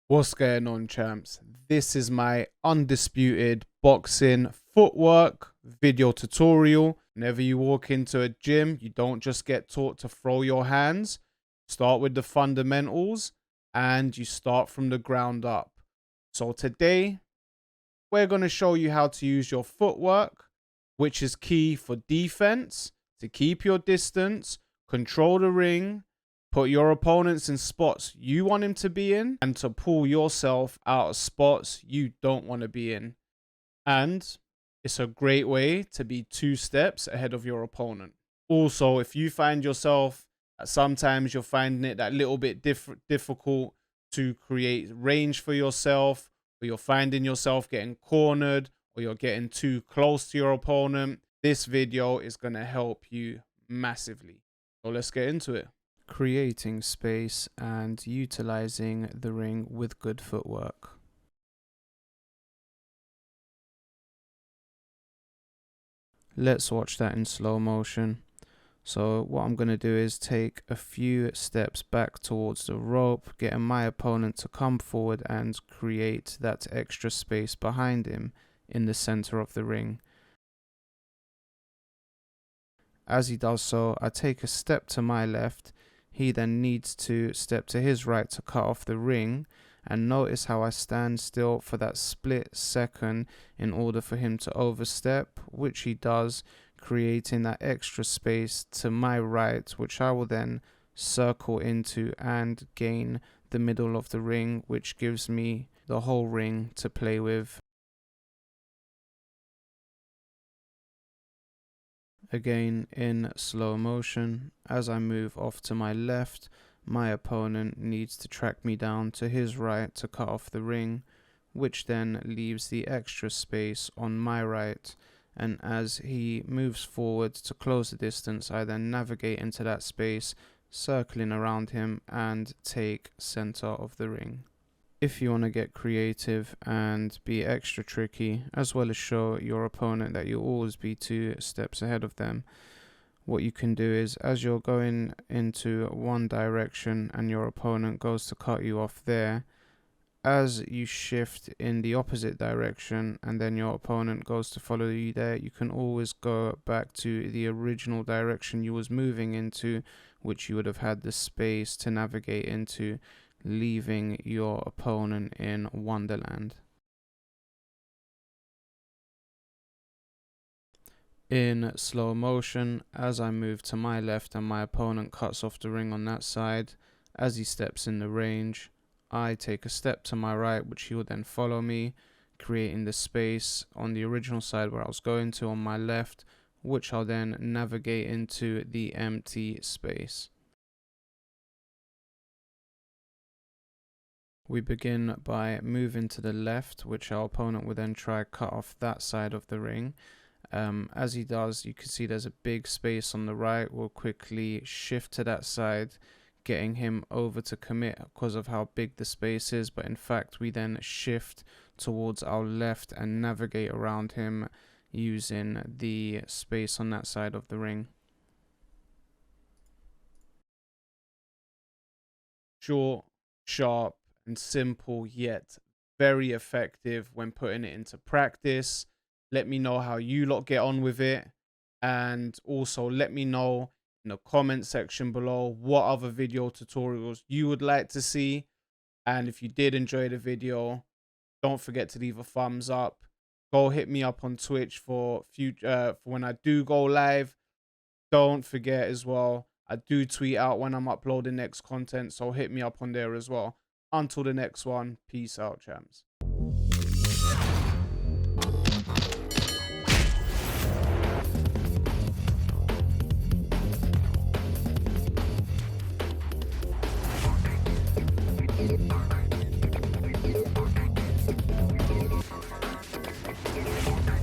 What's going on, champs? This is my Undisputed boxing footwork video tutorial. Whenever you walk into a gym, you don't just get taught to throw your hands. Start with the fundamentals and you start from the ground up. So today, we're going to show you how to use your footwork, which is key for defense, to keep your distance, control the ring, put your opponents in spots you want him to be in, and to pull yourself out of spots you don't want to be in. And it's a great way to be 2 steps ahead of your opponent. Also, if you find yourself that sometimes you're finding it that little bit difficult to create range for yourself, or you're finding yourself getting cornered, or you're getting too close to your opponent, this video is going to help you massively. So let's get into it. Creating space and utilizing the ring with good footwork. Let's watch that in slow motion. So what I'm going to do is take a few steps back towards the rope, getting my opponent to come forward and create that extra space behind him in the center of the ring. As he does so, I take a step to my left. He then needs to step to his right to cut off the ring, and notice how I stand still for that split second in order for him to overstep, which he does, creating that extra space to my right, which I will then circle into and gain the middle of the ring, which gives me the whole ring to play with. Again in slow motion, as I move off to my left, my opponent needs to track me down to his right to cut off the ring, which then leaves the extra space on my right, and as he moves forward to close the distance, I then navigate into that space, circling around him and take center of the ring. If you want to get creative and be extra tricky, as well as show your opponent that you'll always be 2 steps ahead of them, what you can do is, as you're going into one direction and your opponent goes to cut you off there, as you shift in the opposite direction and then your opponent goes to follow you there, you can always go back to the original direction you was moving into, which you would have had the space to navigate into, leaving your opponent in Wonderland. In slow motion, as I move to my left and my opponent cuts off the ring on that side, as he steps in the range, I take a step to my right, which he will then follow me, creating the space on the original side where I was going to on my left, which I'll then navigate into the empty space. We begin by moving to the left, which our opponent will then try to cut off that side of the ring. As he does, you can see there's a big space on the right. We'll quickly shift to that side, getting him over to commit because of how big the space is, but in fact we then shift towards our left and navigate around him using the space on that side of the ring. Short, sharp, and simple, yet very effective when putting it into practice. Let me know how you lot get on with it, and also let me know in the comment section below what other video tutorials you would like to see. And if you did enjoy the video, don't forget to leave a thumbs up. Go hit me up on Twitch for future for when I do go live. Don't forget as well, I do tweet out when I'm uploading next content, so hit me up on there as well. Until the next one, peace out, champs.